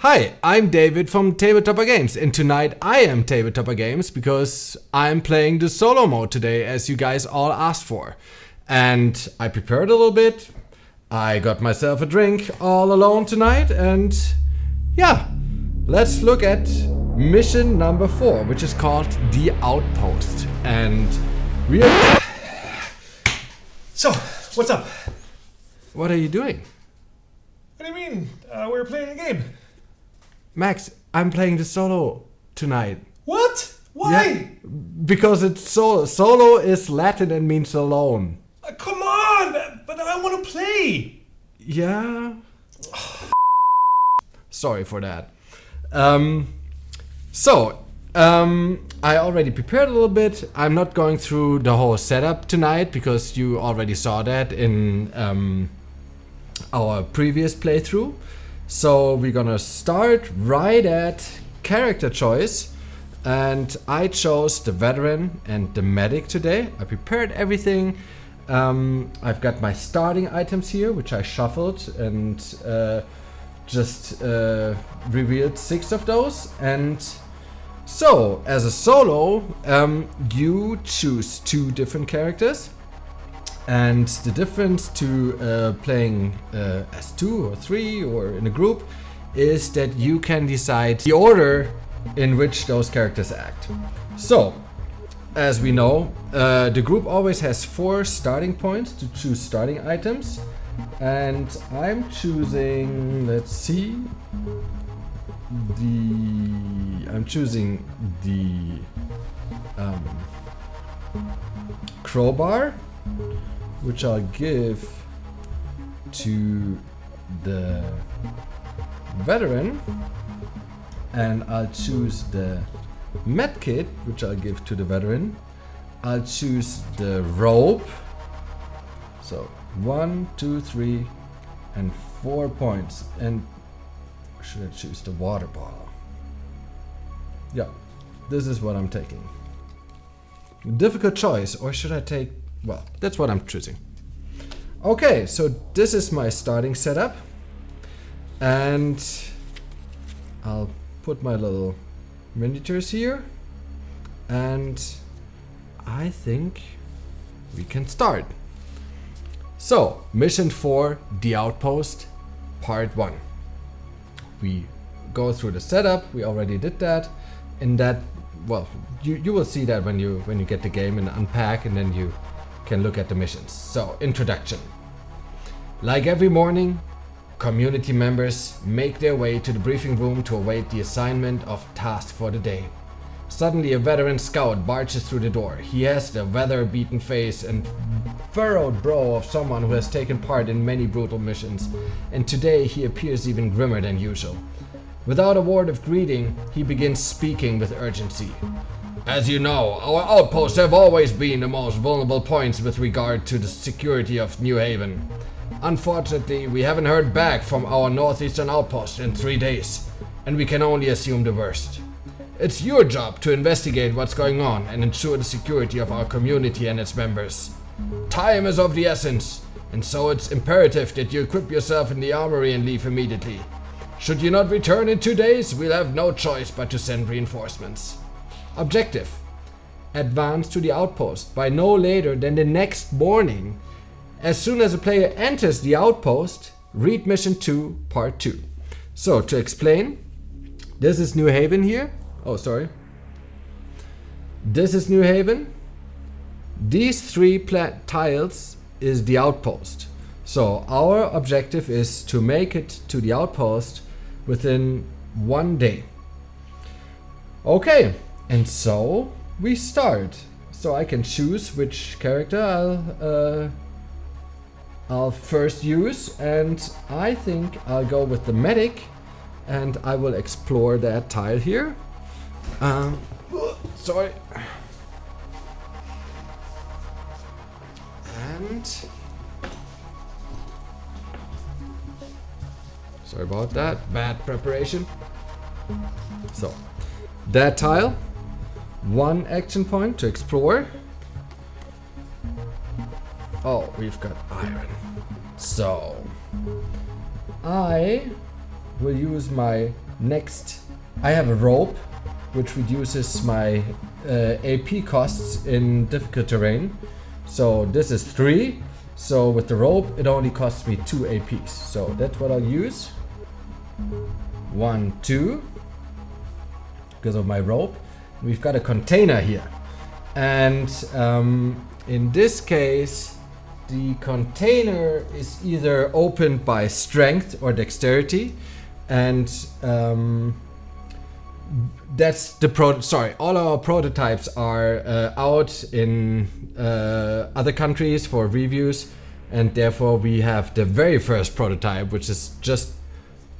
Hi, I'm David from tabletopper.games, and tonight I am tabletopper.games because I'm playing the solo mode today, as you guys all asked for. And I prepared a little bit, I got myself a drink all alone tonight, and yeah, let's look at mission number 4, which is called the Outpost. And we are... So, what's up? What are you doing? What do you mean? We're playing a game. Max, I'm playing the solo tonight. What? Why? Yeah, because it's solo. Solo is Latin and means alone. Come on! But I want to play! Yeah. Sorry for that. I already prepared a little bit. I'm not going through the whole setup tonight because you already saw that in our previous playthrough. So we're gonna start right at character choice, and I chose the veteran and the medic today. I prepared everything. I've got my starting items here, which I shuffled and just revealed 6 of those. And so as a solo, you choose 2 different characters. And the difference to playing as 2 or 3 or in a group is that you can decide the order in which those characters act. So, as we know, the group always has 4 starting points to choose starting items. And I'm choosing, let's see, I'm choosing the crowbar, which I'll give to the veteran, and I'll choose the medkit, which I'll give to the veteran. I'll choose the rope, so 1, 2, 3 and 4 points. And should I choose the water bottle? Yeah, this is what I'm taking. Difficult choice, or should I take... Well, that's what I'm choosing. Okay, so this is my starting setup. And I'll put my little miniatures here. And I think we can start. So, mission 4, the Outpost, part 1. We go through the setup, we already did that. In that, well, you will see that when you get the game and unpack, and then you can look at the missions. So, introduction. Like every morning, community members make their way to the briefing room to await the assignment of task for the day. Suddenly a veteran scout barges through the door. He has the weather-beaten face and furrowed brow of someone who has taken part in many brutal missions, and today he appears even grimmer than usual. Without a word of greeting, he begins speaking with urgency. As you know, our outposts have always been the most vulnerable points with regard to the security of New Haven. Unfortunately, we haven't heard back from our northeastern outpost in 3 days, and we can only assume the worst. It's your job to investigate what's going on and ensure the security of our community and its members. Time is of the essence, and so it's imperative that you equip yourself in the armory and leave immediately. Should you not return in 2 days, we'll have no choice but to send reinforcements. Objective: advance to the outpost by no later than the next morning. As soon as a player enters the outpost, read mission 2, part 2. So, to explain, this is New Haven here. Oh, sorry. This is New Haven. These 3 tiles is the outpost. So, our objective is to make it to the outpost within 1 day. Okay, and so we start. So I can choose which character I'll first use, and I think I'll go with the medic, and I will explore that tile here. Sorry. And sorry about that, bad preparation. So, that tile, 1 action point to explore. Oh, we've got iron. So, I will use my Next, I have a rope, which reduces my AP costs in difficult terrain. So this is 3. So with the rope, it only costs me 2 APs. So that's what I'll use. 1, 2. Because of my rope. We've got a container here. And in this case, the container is either opened by strength or dexterity. And that's the all our prototypes are out in other countries for reviews, and therefore we have the very first prototype, which is just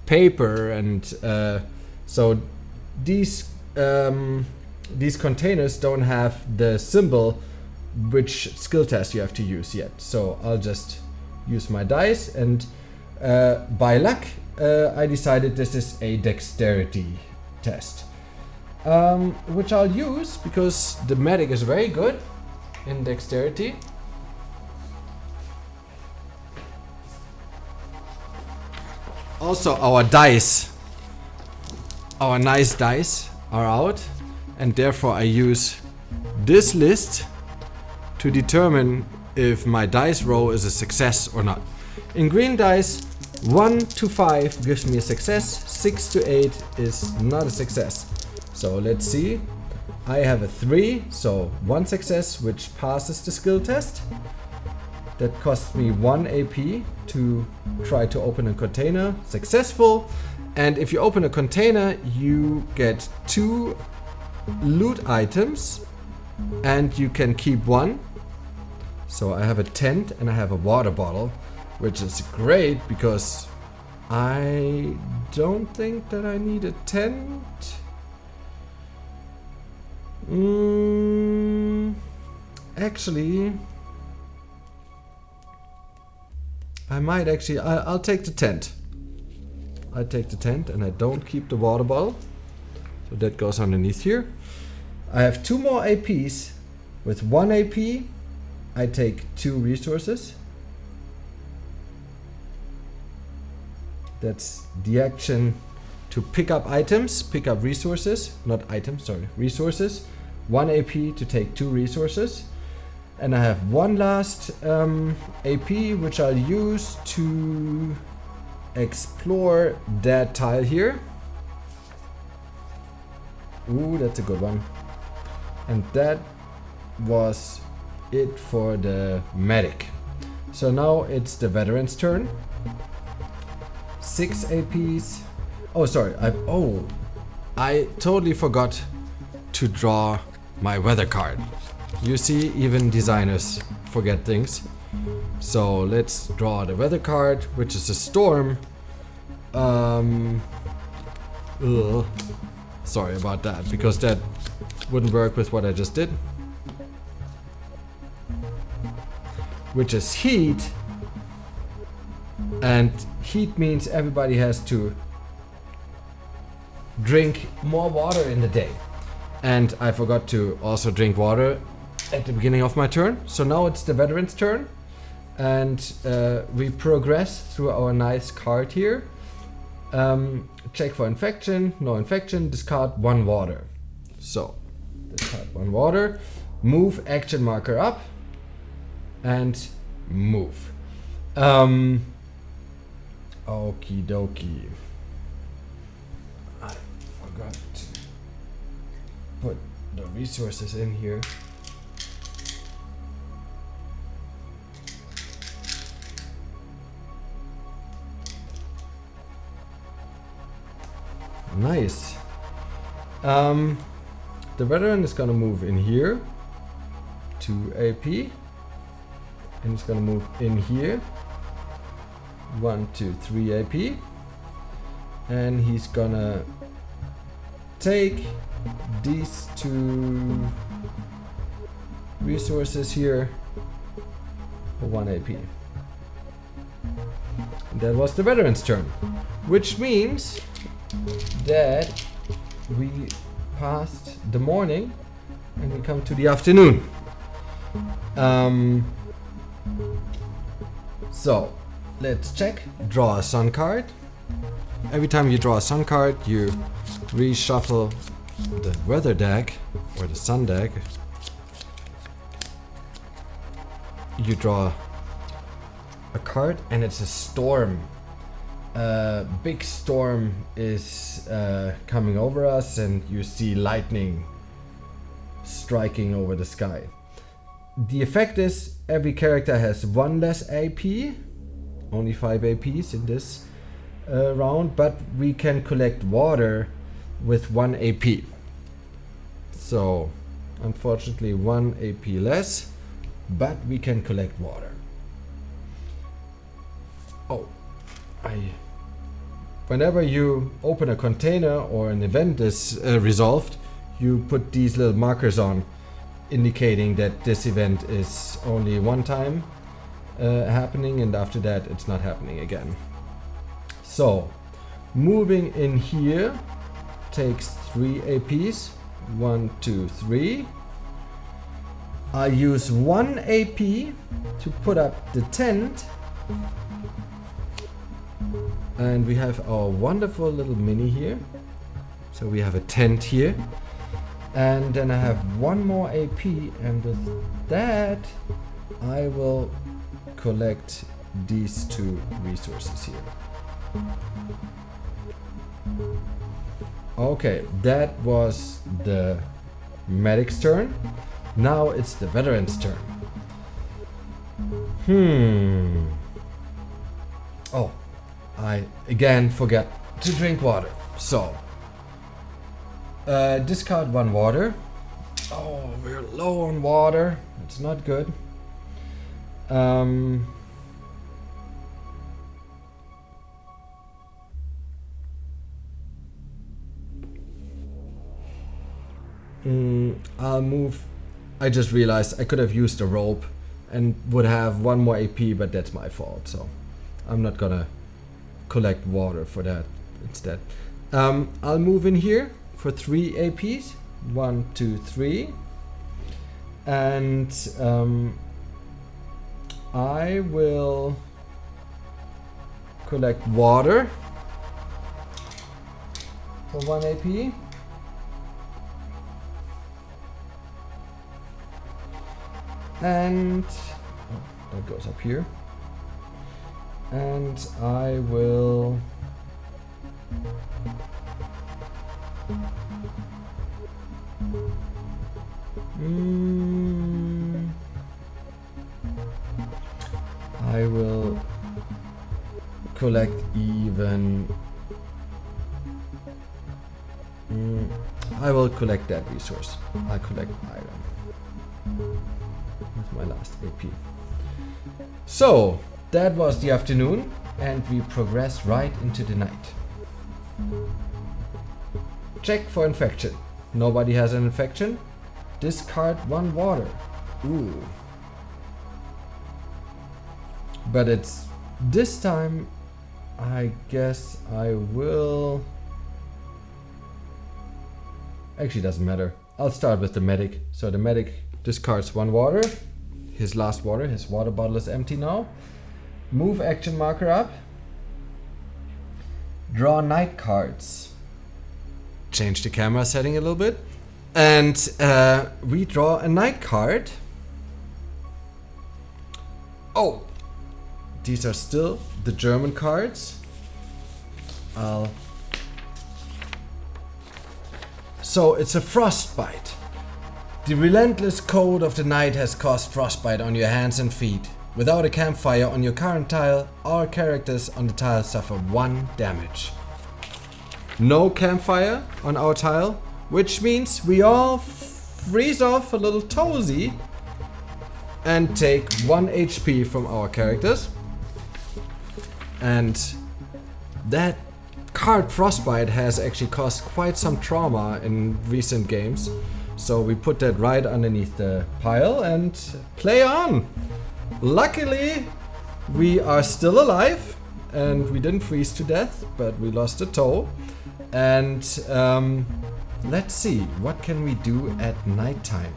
paper, and so these containers don't have the symbol which skill test you have to use yet. So I'll just use my dice, and by luck I decided this is a dexterity test, which I'll use because the medic is very good in dexterity. Also, our dice, our nice dice, are out, and therefore I use this list to determine if my dice roll is a success or not. In green dice, 1 to 5 gives me a success, 6 to 8 is not a success. So let's see. I have a 3, so 1 success, which passes the skill test. That costs me 1 AP to try to open a container. Successful. And if you open a container, you get 2 loot items, and you can keep 1. So I have a tent and I have a water bottle, which is great because I don't think that I need a tent. Actually, I might actually, I'll take the tent. I take the tent and I don't keep the water bottle. So that goes underneath here. I have 2 more APs. With 1 AP, I take 2 resources. That's the action to pick up items, pick up resources, not items, sorry, resources. 1 AP to take 2 resources. And I have 1 last AP, which I'll use to explore that tile here. Ooh, that's a good one. And that was it for the medic. So now it's the veteran's turn. 6 APs. Oh, sorry. I totally forgot to draw my weather card. You see, even designers forget things. So let's draw the weather card, which is a storm. Sorry about that, because that wouldn't work with what I just did. Which is heat. And heat means everybody has to drink more water in the day. And I forgot to also drink water at the beginning of my turn. So now it's the veteran's turn. And we progress through our nice card here. Check for infection, no infection, discard 1 water. So, discard 1 water, move action marker up, and move. Okie dokie. I forgot to put the resources in here. Nice. The veteran is gonna move in here, 2 AP, and he's gonna move in here, 1, 2, 3 AP, and he's gonna take these 2 resources here for 1 AP. And that was the veteran's turn, which means that we passed the morning and we come to the afternoon. So let's check. Draw a sun card. every time you draw a sun card, you reshuffle the weather deck or the sun deck. You draw a card and it's a storm. A big storm is coming over us and you see lightning striking over the sky. The effect is every character has 1 less AP, only 5 APs in this round, but we can collect water with 1 AP. So unfortunately 1 AP less, but we can collect water. Oh, whenever you open a container or an event is resolved, you put these little markers on, indicating that this event is only one time happening, and after that it's not happening again. So moving in here takes 3 APs. 1, 2, 3. I use 1 AP to put up the tent, and we have our wonderful little mini here. So we have a tent here, and then I have 1 more AP, and with that I will collect these 2 resources here. Okay, that was the medic's turn. Now it's the veteran's turn. Oh, I again forgot to drink water. So, discard 1 water. Oh, we're low on water. It's not good. I'll move. I just realized I could have used a rope and would have 1 more AP, but that's my fault. So I'm not gonna collect water for that instead. I'll move in here for 3 APs. 1, 2, 3. And I will collect water for 1 AP. And that goes up here. And I will collect even I will collect that resource. I'll collect iron. That's my last AP. So that was the afternoon, and we progressed right into the night. Check for infection. Nobody has an infection. Discard 1 water. Ooh. But it's this time, I guess I will. Actually, doesn't matter. I'll start with the medic. So the medic discards 1 water. His last water. His water bottle is empty now. Move action marker up. Draw night cards. Change the camera setting a little bit. And redraw a night card. Oh, these are still the German cards. So it's a frostbite. The relentless cold of the night has caused frostbite on your hands and feet. Without a campfire on your current tile, all characters on the tile suffer 1 damage. No campfire on our tile, which means we all freeze off a little toesy and take 1 HP from our characters. And that card Frostbite has actually caused quite some trauma in recent games. So we put that right underneath the pile and play on. Luckily, we are still alive and we didn't freeze to death, but we lost a toe. And let's see, what can we do at nighttime?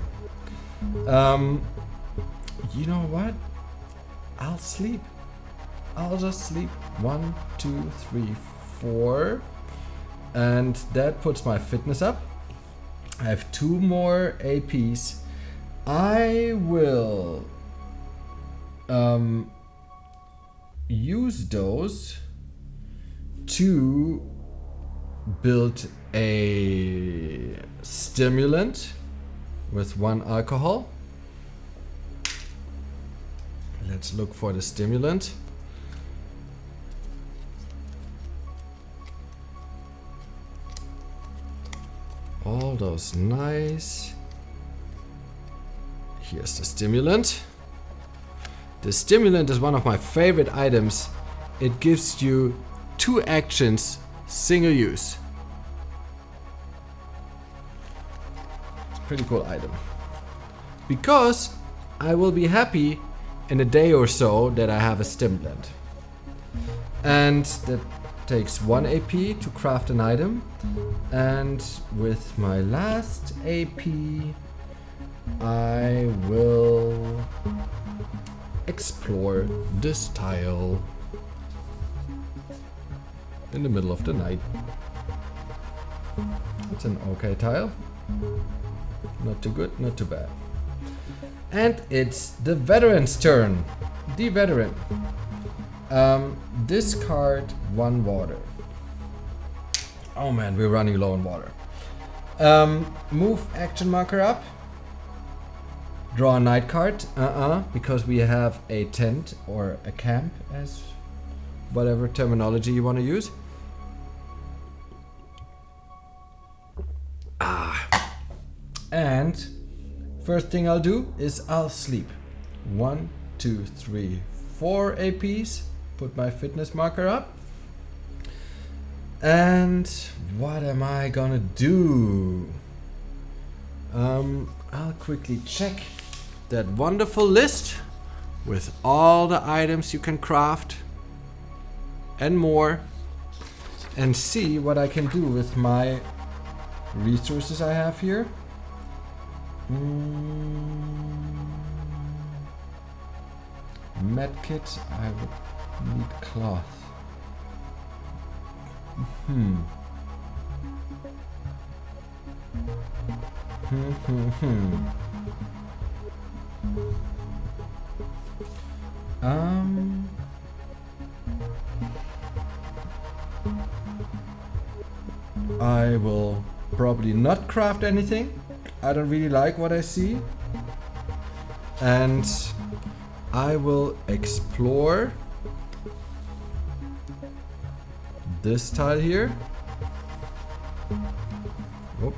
You know what? I'll sleep. I'll just sleep. 1, 2, 3, 4. And that puts my fitness up. I have 2 more APs. I will use those to build a stimulant with 1 alcohol. Let's look for the stimulant. All those nice. Here's the stimulant. The stimulant is one of my favorite items. It gives you 2 actions, single use. It's a pretty cool item. Because I will be happy in a day or so that I have a stimulant. And that takes 1 AP to craft an item. And with my last AP, I will explore this tile in the middle of the night. It's an okay tile. Not too good, not too bad. And it's the veteran's turn. The veteran. Discard 1 water. Oh man, we're running low on water. Move action marker up. Draw a night card. Because we have a tent or a camp, as whatever terminology you want to use. And first thing I'll do is I'll sleep. 1, 2, 3, 4 APs. Put my fitness marker up. And what am I gonna do? I'll quickly check that wonderful list with all the items you can craft and more, and see what I can do with my resources I have here. Medkit, I would need cloth. I will probably not craft anything. I don't really like what I see. And I will explore this tile here. Oh,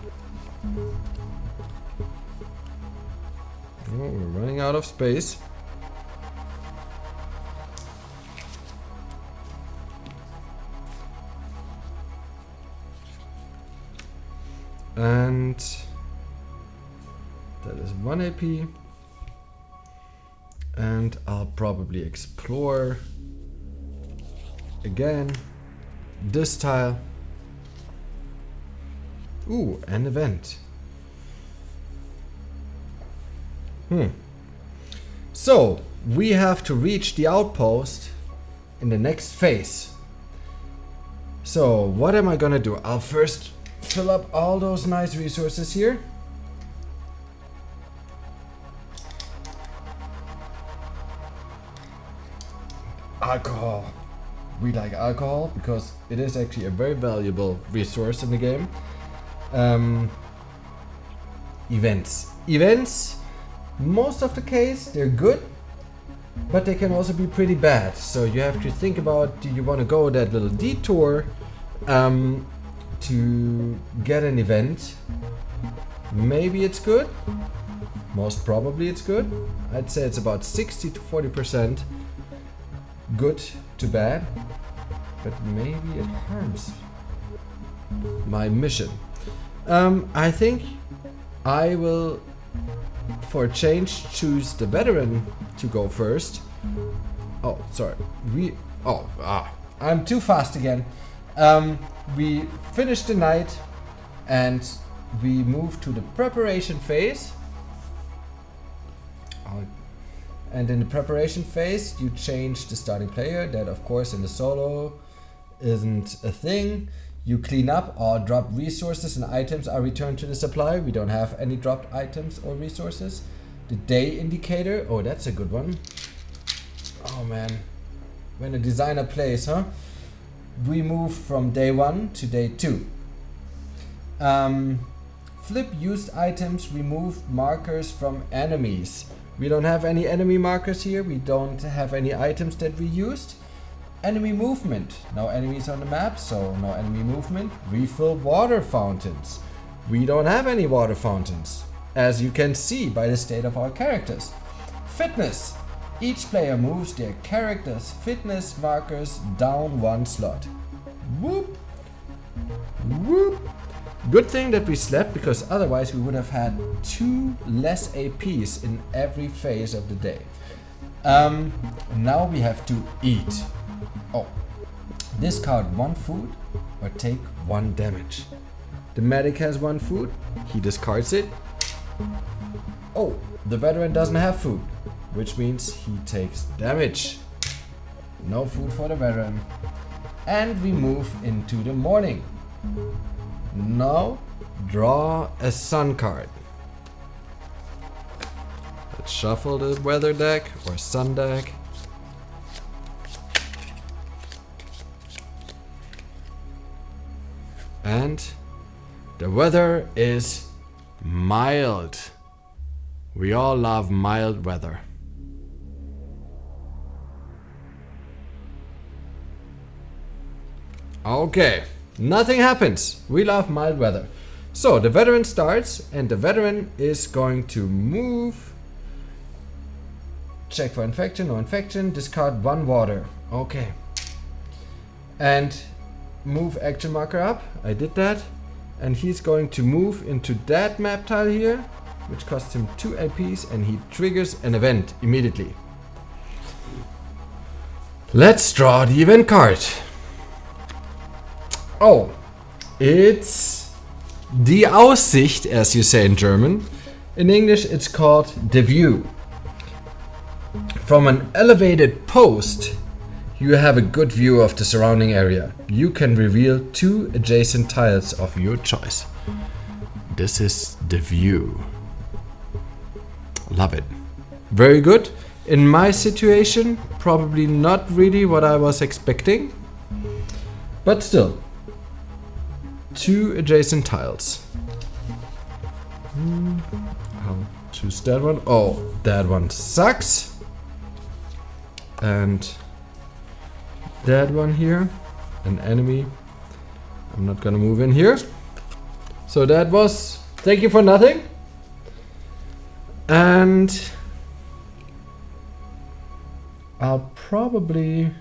we're running out of space. And that is 1 AP. And I'll probably explore again this tile. Ooh, an event. So we have to reach the outpost in the next phase. So what am I gonna do? I'll first fill up all those nice resources here. Alcohol. We like alcohol because it is actually a very valuable resource in the game. Events, most of the case, they're good, but they can also be pretty bad. So you have to think about, do you want to go that little detour to get an event? Maybe it's good. Most probably it's good. I'd say it's about 60 to 40% good to bad, but maybe it harms my mission. I think I will, for a change, choose the veteran to go first. Oh, sorry. I'm too fast again. We finished the night and we move to the preparation phase. And in the preparation phase, you change the starting player. That, of course, in the solo isn't a thing. You clean up or drop resources and items are returned to the supply. We don't have any dropped items or resources. The day indicator, oh, that's a good one. Oh man, when a designer plays, huh? We move from day 1 to day 2. Flip used items, remove markers from enemies. We don't have any enemy markers here. We don't have any items that we used. Enemy movement. No enemies on the map, so no enemy movement. Refill water fountains. We don't have any water fountains, as you can see by the state of our characters. Fitness. Each player moves their character's fitness markers down 1 slot. Whoop! Whoop! Good thing that we slept, because otherwise we would have had 2 less APs in every phase of the day. Now we have to eat. Oh, discard 1 food or take 1 damage. The medic has 1 food, he discards it. Oh, the veteran doesn't have food, which means he takes damage. No food for the veteran. And we move into the morning. Now, draw a sun card. Let's shuffle the weather deck or sun deck. And the weather is mild. We all love mild weather. Okay, nothing happens. We love mild weather. So the veteran starts, and the veteran is going to move. Check for infection, no infection. Discard 1 water. Okay. And move action marker up. I did that. And he's going to move into that map tile here, which costs him 2 APs, and he triggers an event immediately. Let's draw the event card. Oh, it's die Aussicht, as you say in German. In English, it's called the view. From an elevated post, you have a good view of the surrounding area. You can reveal 2 adjacent tiles of your choice. This is the view. Love it. Very good. In my situation, probably not really what I was expecting, but still. 2 adjacent tiles. I'll choose that one. Oh, that one sucks. And that one here, an enemy. I'm not gonna move in here. So that was thank you for nothing. And I'll probably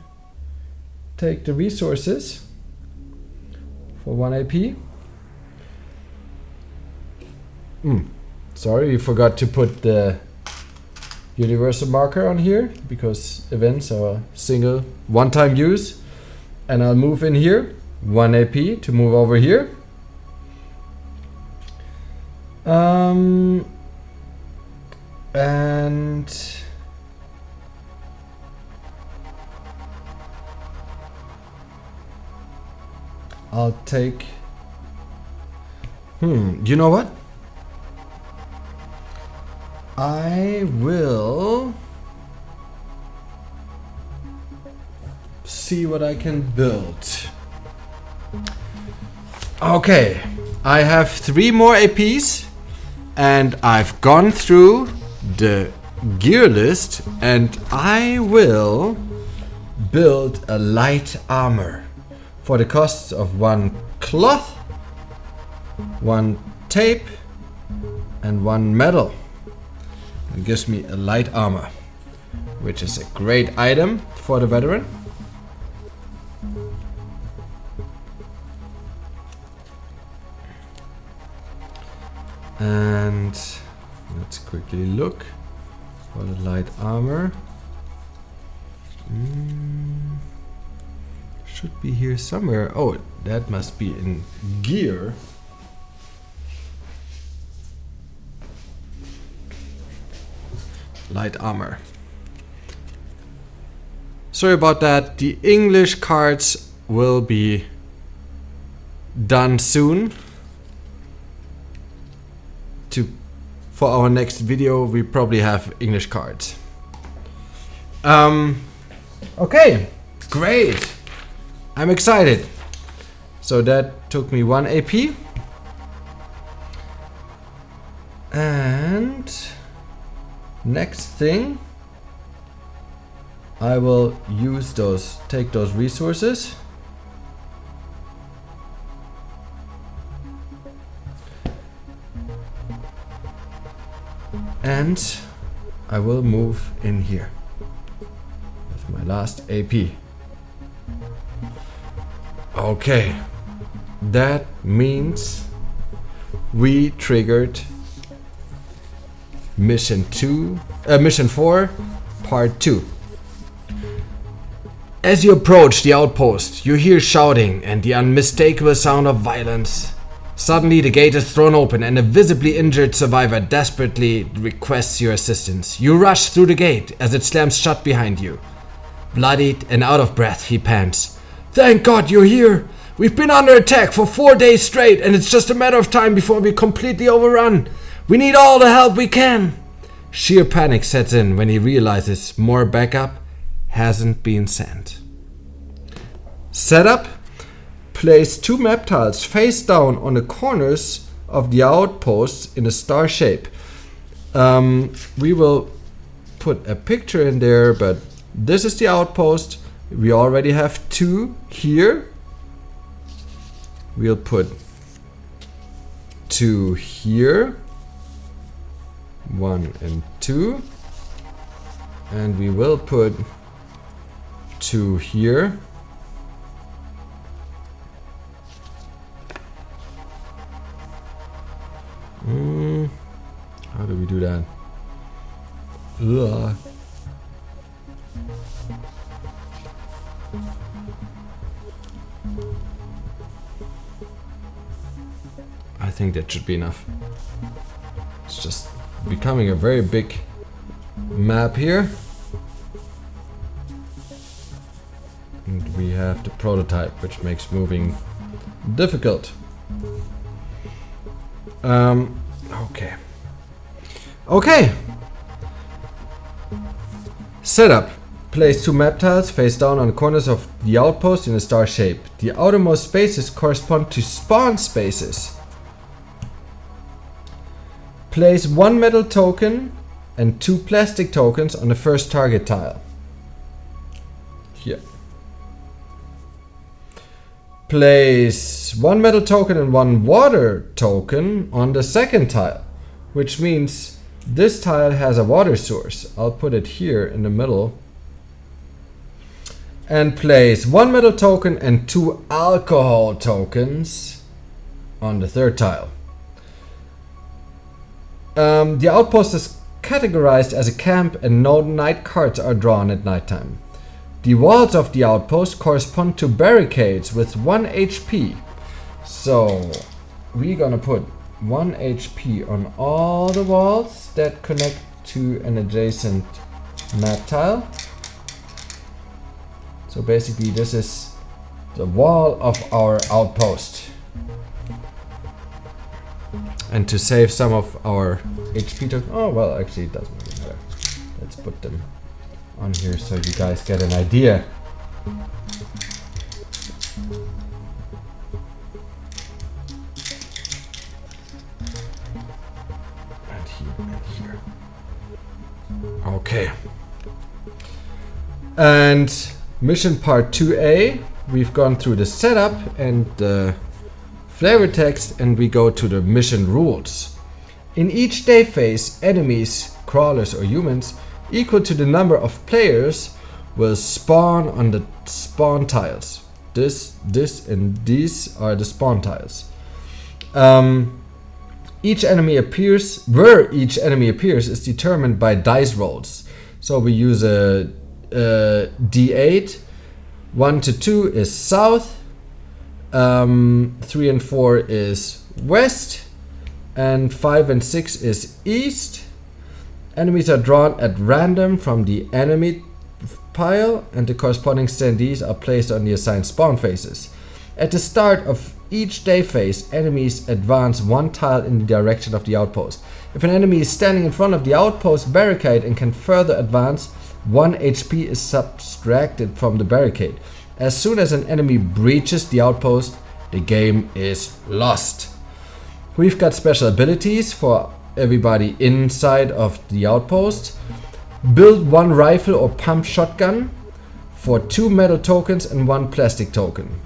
take the resources for 1 AP. Sorry, we forgot to put the universal marker on here, because events are single one-time use. And I'll move in here, 1 AP to move over here. And I'll take, you know what? I will see what I can build. Okay, I have 3 more APs, and I've gone through the gear list, and I will build a light armor for the costs of 1 cloth, 1 tape, and 1 metal. It gives me a light armor, which is a great item for the veteran. And let's quickly look for the light armor. Should be here somewhere. Oh, that must be in gear. Light armor. Sorry about that. The English cards will be done soon. For our next video, we probably have English cards. Okay, great. I'm excited. So that took me 1 AP. And next thing, I will use take those resources. And I will move in here with my last AP. Okay, that means we triggered mission 4, part 2. As you approach the outpost, you hear shouting and the unmistakable sound of violence. Suddenly, the gate is thrown open and a visibly injured survivor desperately requests your assistance. You rush through the gate as it slams shut behind you. Bloodied and out of breath, he pants. "Thank God you're here! We've been under attack for 4 days straight and it's just a matter of time before we're completely overrun. We need all the help we can!" Sheer panic sets in when he realizes more backup hasn't been sent. Setup. Place 2 map tiles face down on the corners of the outposts in a star shape. We will put a picture in there, but this is the outpost. We already have 2 here. We'll put 2 here. 1 and 2. And we will put 2 here. How do we do that? Ugh. I think that should be enough. It's just becoming a very big map here. And we have the prototype, which makes moving difficult. Okay. Okay. Setup. Place 2 map tiles face down on the corners of the outpost in a star shape. The outermost spaces correspond to spawn spaces. Place 1 metal token and 2 plastic tokens on the first target tile. Here. Place 1 metal token and 1 water token on the second tile, which means this tile has a water source. I'll put it here in the middle. And place 1 metal token and 2 alcohol tokens on the third tile. The outpost is categorized as a camp and no night cards are drawn at nighttime. The walls of the outpost correspond to barricades with 1 HP. So we're gonna put 1 HP on all the walls that connect to an adjacent map tile. So basically this is the wall of our outpost. And to save some of our HP tokens, oh well, actually it doesn't really matter. Let's put them on here so you guys get an idea. And here and here. Okay. And mission part 2A, we've gone through the setup and the flavor text, and we go to the mission rules. In each day phase, enemies, crawlers or humans equal to the number of players will spawn on the spawn tiles. This and these are the spawn tiles. Each enemy appears, where each enemy appears is determined by dice rolls. So we use a D8. 1 to 2 is south. 3 and 4 is west. And 5 and 6 is east. Enemies are drawn at random from the enemy pile, and the corresponding standees are placed on the assigned spawn phases. At the start of each day phase, enemies advance 1 tile in the direction of the outpost. If an enemy is standing in front of the outpost barricade and can further advance, 1 HP is subtracted from the barricade. As soon as an enemy breaches the outpost, the game is lost. We've got special abilities for everybody inside of the outpost. Build 1 rifle or pump shotgun for 2 metal tokens and 1 plastic token.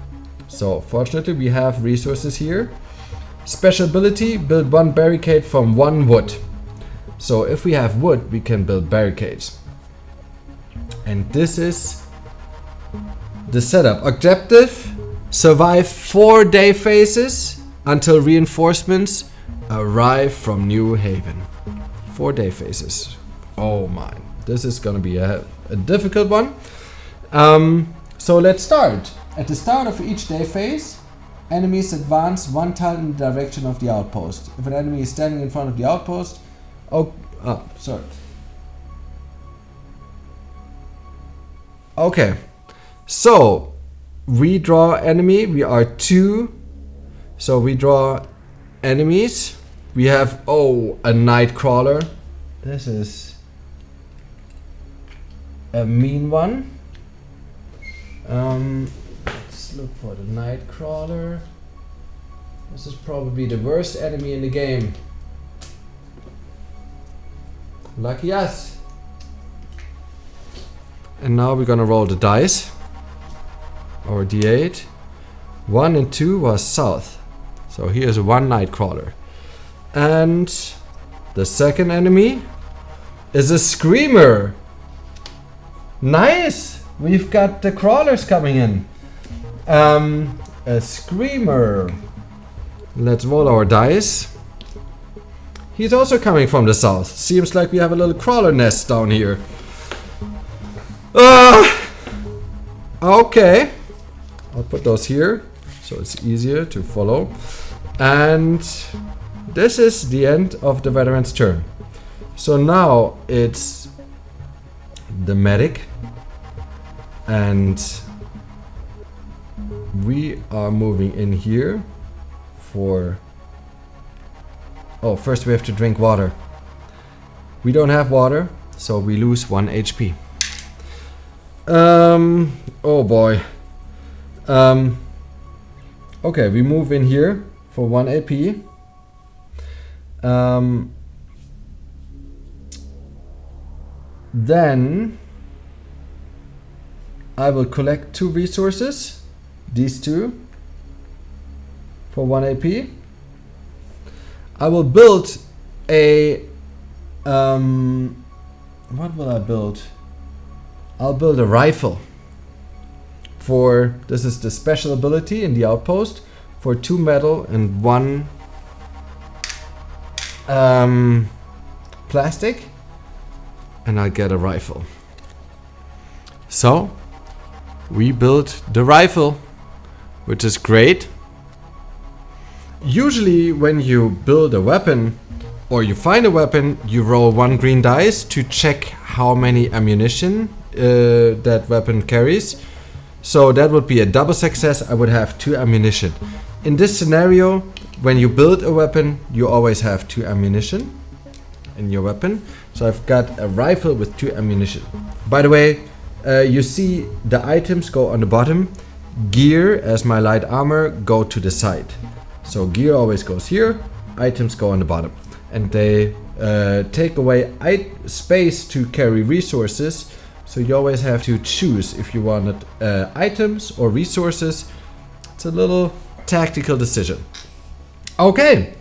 So fortunately we have resources here. Special ability, build 1 barricade from 1 wood. So if we have wood, we can build barricades. And this is the setup. Objective, survive 4 day phases until reinforcements arrive from New Haven. 4 day phases. Oh my, this is gonna be a difficult one. So let's start. At the start of each day phase, enemies advance 1 tile in the direction of the outpost. If an enemy is standing in front of the outpost, okay, so we draw enemy. We are 2, so we draw enemies. We have a night crawler. This is a mean one. Let's look for the night crawler. This is probably the worst enemy in the game. Lucky us. And now we're gonna roll the dice. Or D8. 1 and 2 was south. So here's 1 night crawler. And the second enemy is a screamer. Nice! We've got the crawlers coming in. A screamer. Let's roll our dice. He's also coming from the south. Seems like we have a little crawler nest down here. Okay. I'll put those here so it's easier to follow. And this is the end of the veteran's turn. So now it's the medic. And we are moving in here for... first we have to drink water. We don't have water, so we lose 1 HP. Oh boy. Okay, we move in here for 1 AP. Then I will collect 2 resources, these 2, for 1 AP. I will build a, what will I build? I'll build a rifle for, this is the special ability in the outpost, for 2 metal and 1 plastic, and I'll get a rifle. So we built the rifle, which is great. Usually when you build a weapon or you find a weapon, you roll 1 green dice to check how many ammunition that weapon carries. So that would be a double success. I would have 2 ammunition. In this scenario, when you build a weapon, you always have 2 ammunition in your weapon. So I've got a rifle with 2 ammunition. By the way, you see the items go on the bottom. Gear, as my light armor, go to the side. So gear always goes here, items go on the bottom. And they take away space to carry resources. So you always have to choose if you wanted items or resources. It's a little tactical decision. Okay,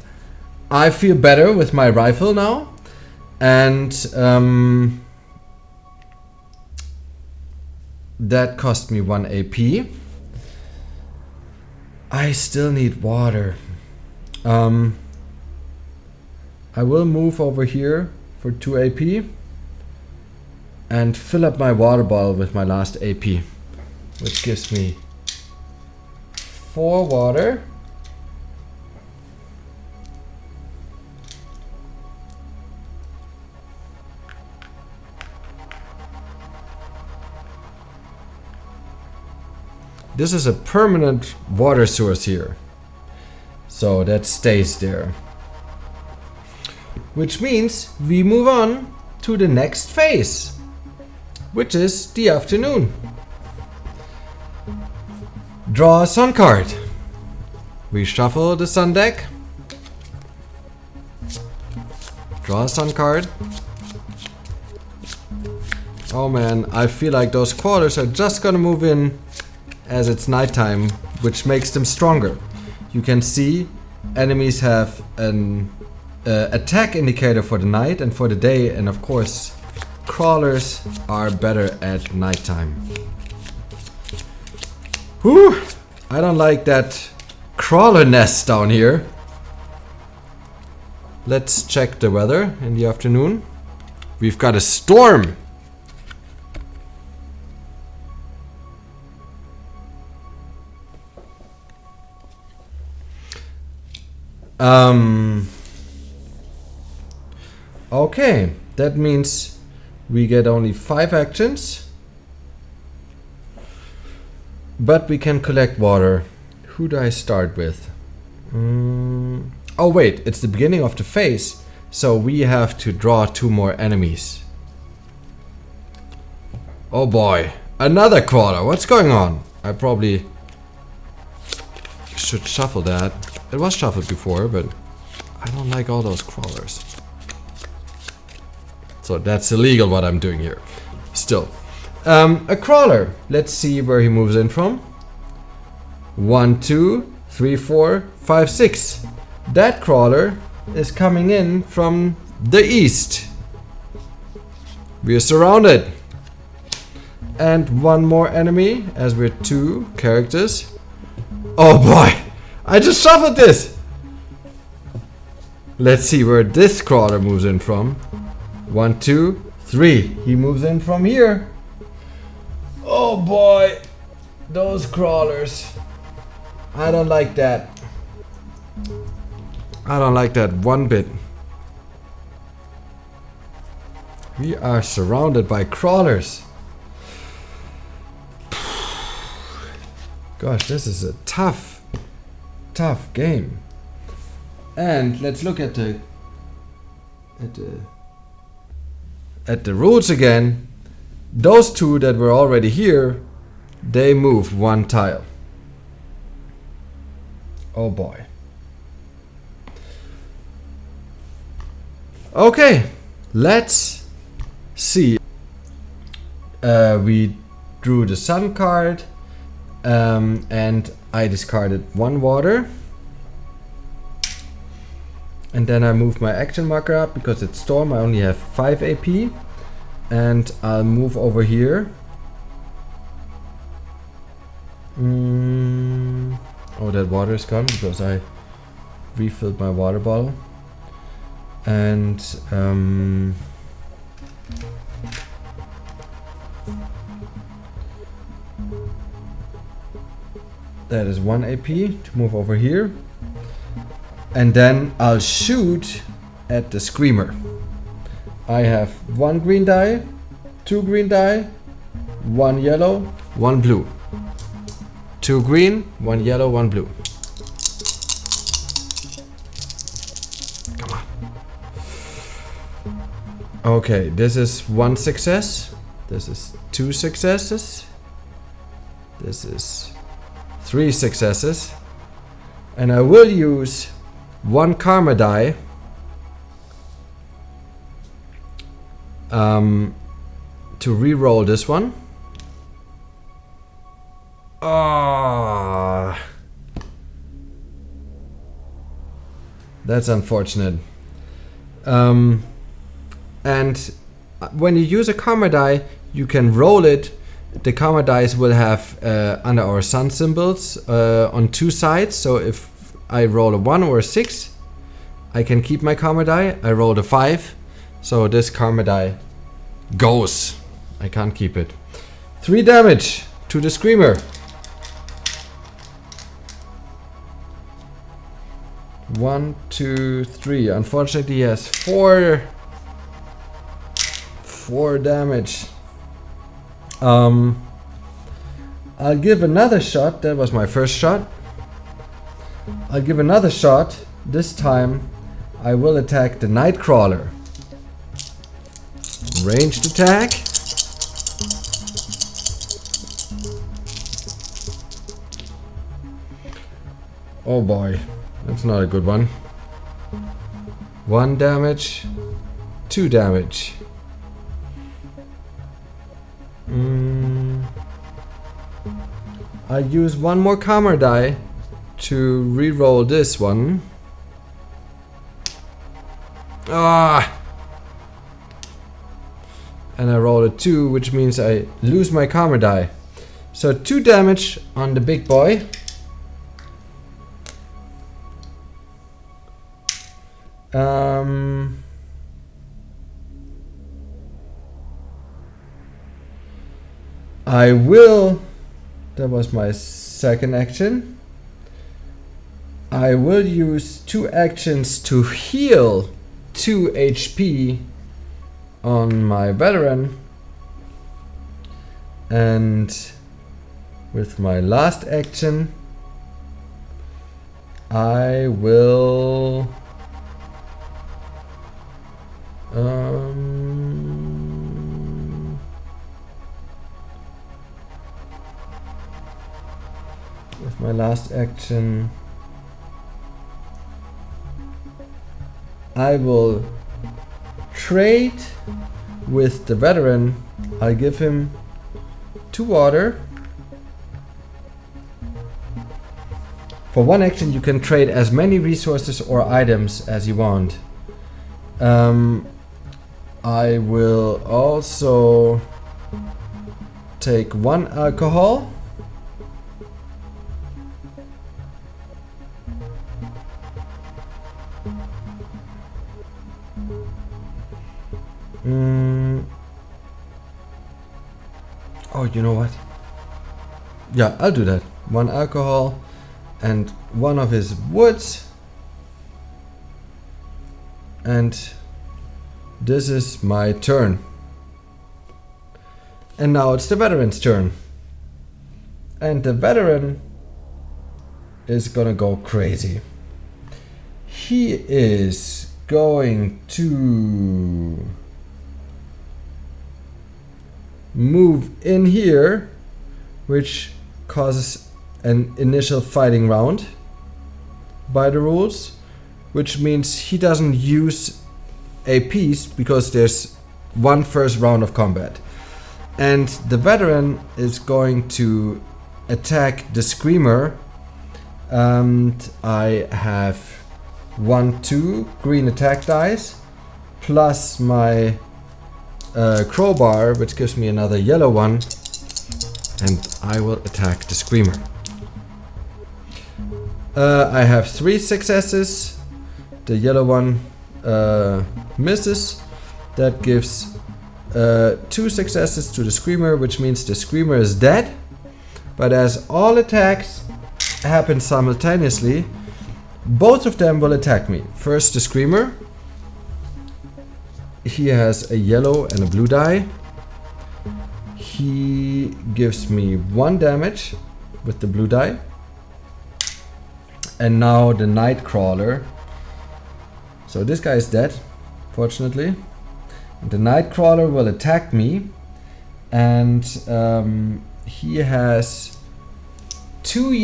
I feel better with my rifle now. And that cost me 1 AP. I still need water. I will move over here for 2 AP and fill up my water bottle with my last AP, which gives me 4 water. This is a permanent water source here. So that stays there. Which means we move on to the next phase, which is the afternoon. Draw a sun card. We shuffle the sun deck. Draw a sun card. Oh man, I feel like those crawlers are just gonna move in as it's nighttime, which makes them stronger. You can see enemies have an attack indicator for the night and for the day, and of course crawlers are better at nighttime. Whew! I don't like that crawler nest down here. Let's check the weather in the afternoon. We've got a storm! Okay, that means we get only 5 actions. But we can collect water. Who do I start with? Oh wait, it's the beginning of the phase, so we have to draw 2 more enemies. Oh boy, another crawler. What's going on? I probably should shuffle that. It was shuffled before, but I don't like all those crawlers. So that's illegal what I'm doing here. Still. A crawler. Let's see where he moves in from. 1, 2, 3, 4, 5, 6. That crawler is coming in from the east. We are surrounded. And 1 more enemy, as we're 2 characters. Oh boy! I just shuffled this! Let's see where this crawler moves in from. 1, 2, 3. He moves in from here. Oh boy! Those crawlers. I don't like that. I don't like that one bit. We are surrounded by crawlers. Gosh, this is a tough game. And let's look at the rules again. Those 2 that were already here, they move 1 tile. Oh boy. Okay, let's see. We drew the sun card, and I discarded 1 water. And then I moved my action marker up because it's storm. I only have 5 AP. And I'll move over here. Oh, that water is gone because I refilled my water bottle. And that is 1 AP to move over here. And then I'll shoot at the screamer. I have 1 green die, 2 green die, 1 yellow, 1 blue. 2 green, 1 yellow, 1 blue. Come on. Okay, this is 1 success. This is 2 successes. This is 3 successes. And I will use 1 karma die to re-roll this one. Ah, that's unfortunate. And when you use a karma die, you can roll it. The karma dice will have under our sun symbols on 2 sides. So if I roll a 1 or a 6, I can keep my karma die. I rolled a 5, so this karma die goes. I can't keep it. 3 damage to the screamer. 1, 2, 3. Unfortunately, he has 4 damage. I'll give another shot. That was my first shot. I'll give another shot. This time I will attack the Nightcrawler. Ranged attack. Oh boy, that's not a good one. 1 damage, 2 damage. I use one more karma die to re-roll this one. Ah! And I roll a 2, which means I lose my karma die. So 2 damage on the big boy. I will, that was my second action. I will use 2 actions to heal 2 HP on my veteran. And with my last action, I will with my last action, I will trade with the veteran. I'll give him 2 water. For 1 action you can trade as many resources or items as you want. I will also take 1 alcohol. Oh, you know what? Yeah, I'll do that. 1 alcohol and 1 of his woods. And this is my turn. And now it's the veteran's turn. And the veteran is gonna go crazy. He is going to move in here, which causes an initial fighting round by the rules, which means he doesn't use a piece because there's 1 first round of combat. And the veteran is going to attack the Screamer, and I have 1, 2 green attack dice plus my crowbar, which gives me another yellow one, and I will attack the Screamer. I have 3 successes. The yellow one misses. That gives 2 successes to the Screamer, which means the Screamer is dead. But as all attacks happen simultaneously, both of them will attack me. First the Screamer. He has a yellow and a blue die. He gives me 1 damage with the blue die. And now the Nightcrawler. So this guy is dead, fortunately. The Nightcrawler will attack me, and he has 1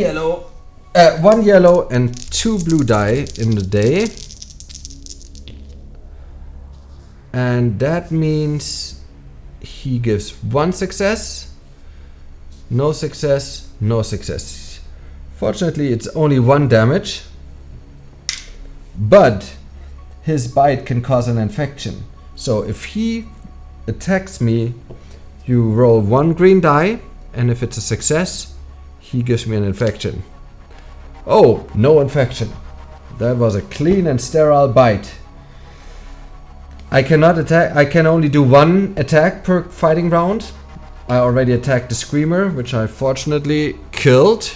yellow and 2 blue die in the day. And that means he gives 1 success, no success, no success. Fortunately, it's only 1 damage, but his bite can cause an infection. So if he attacks me, you roll 1 green die, and if it's a success, he gives me an infection. Oh, no infection. That was a clean and sterile bite. I cannot attack. I can only do 1 attack per fighting round. I already attacked the Screamer, which I fortunately killed.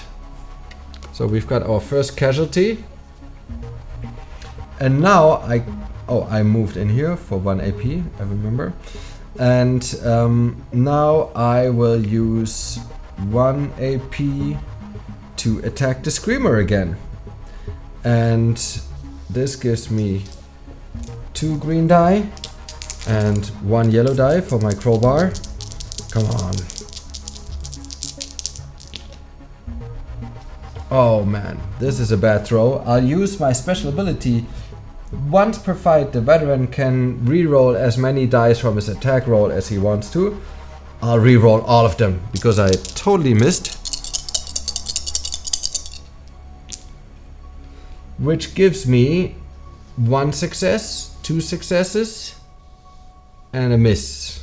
So we've got our first casualty. And now I moved in here for 1 AP, I remember. And now I will use 1 AP to attack the Screamer again. And this gives me 2 green die and 1 yellow die for my crowbar. Come on. Oh man, this is a bad throw. I'll use my special ability. Once per fight, the veteran can reroll as many dice from his attack roll as he wants to. I'll reroll all of them because I totally missed. Which gives me 1 success, 2 successes, and a miss.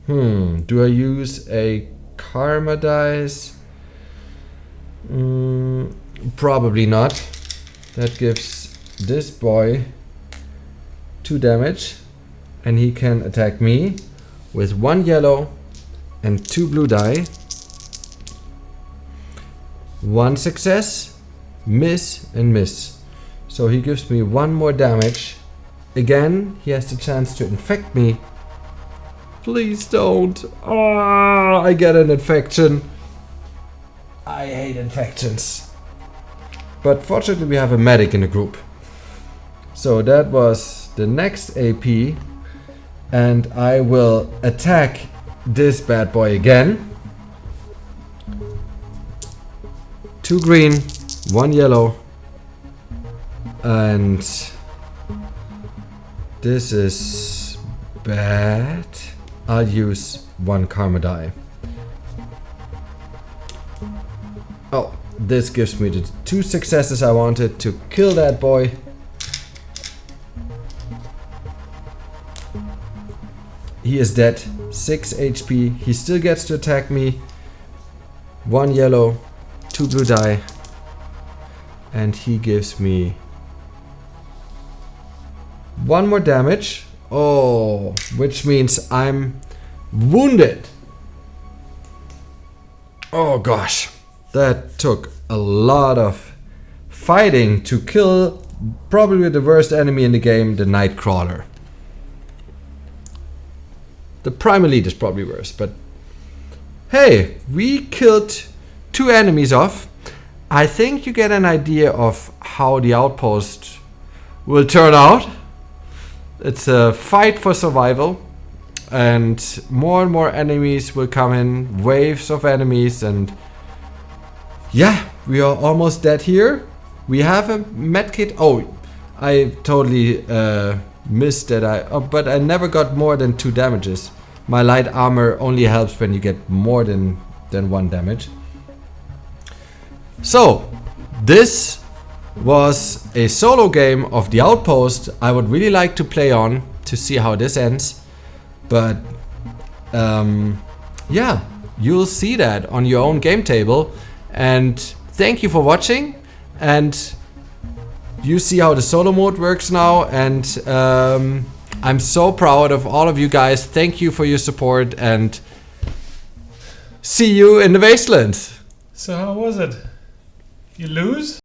Do I use a karma dice? Probably not. That gives this boy 2 damage, and he can attack me with 1 yellow and 2 blue die. 1 success, miss and miss. So he gives me 1 more damage. Again, he has the chance to infect me. Please don't. Oh, I get an infection. I hate infections. But fortunately we have a medic in the group. So that was the next AP. And I will attack this bad boy again. 2 green, 1 yellow. And this is bad. I'll use 1 karma die. Oh, this gives me the 2 successes I wanted to kill that boy. He is dead, 6 HP. He still gets to attack me. 1 yellow, 2 blue die. And he gives me 1 more damage. Oh, which means I'm wounded. Oh gosh, that took a lot of fighting to kill probably the worst enemy in the game, the Nightcrawler. The Prime Elite is probably worse, but hey, we killed 2 enemies off. I think you get an idea of how the Outpost will turn out. It's a fight for survival, and more enemies will come in, waves of enemies, and yeah, we are almost dead here. We have a medkit. Oh, I totally missed that. But I never got more than 2 damages. My light armor only helps when you get more than 1 damage. So this was a solo game of the Outpost. I would really like to play on to see how this ends, but yeah, you'll see that on your own game table. And thank you for watching, and you see how the solo mode works now, and I'm so proud of all of you guys. Thank you for your support, and see you in the wasteland. So how was it? You lose?